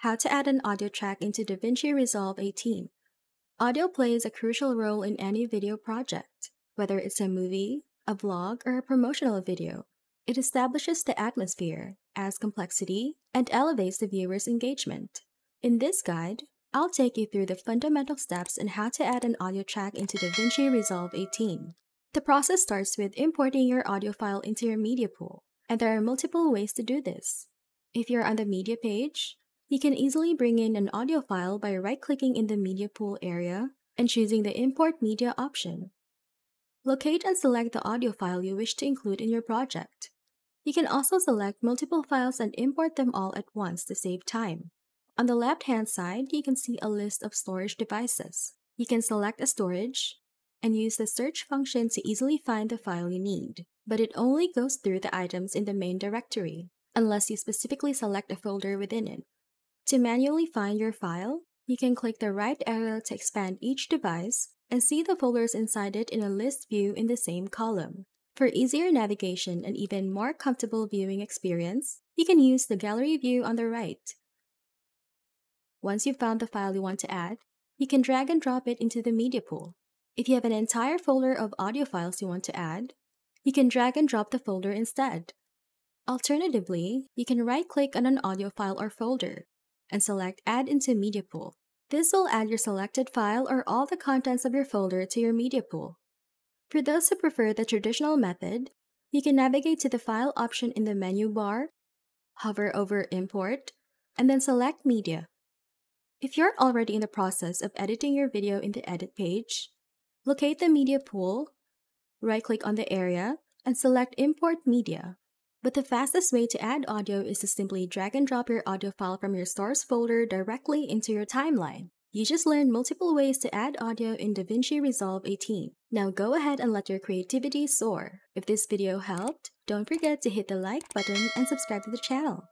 How to add an audio track into DaVinci Resolve 18. Audio plays a crucial role in any video project, whether it's a movie, a vlog, or a promotional video. It establishes the atmosphere, adds complexity, and elevates the viewer's engagement. In this guide, I'll take you through the fundamental steps in how to add an audio track into DaVinci Resolve 18. The process starts with importing your audio file into your media pool, and there are multiple ways to do this. If you're on the media page, you can easily bring in an audio file by right-clicking in the media pool area and choosing the Import Media option. Locate and select the audio file you wish to include in your project. You can also select multiple files and import them all at once to save time. On the left-hand side, you can see a list of storage devices. You can select a storage and use the search function to easily find the file you need, but it only goes through the items in the main directory, unless you specifically select a folder within it. To manually find your file, you can click the right arrow to expand each device and see the folders inside it in a list view in the same column. For easier navigation and even more comfortable viewing experience, you can use the gallery view on the right. Once you've found the file you want to add, you can drag and drop it into the media pool. If you have an entire folder of audio files you want to add, you can drag and drop the folder instead. Alternatively, you can right-click on an audio file or folder and select Add into Media Pool. This will add your selected file or all the contents of your folder to your media pool. For those who prefer the traditional method, you can navigate to the File option in the menu bar, hover over Import, and then select Media. If you're already in the process of editing your video in the Edit page, locate the media pool, right-click on the area, and select Import Media. But the fastest way to add audio is to simply drag and drop your audio file from your source folder directly into your timeline. You just learned multiple ways to add audio in DaVinci Resolve 18. Now go ahead and let your creativity soar. If this video helped, don't forget to hit the like button and subscribe to the channel.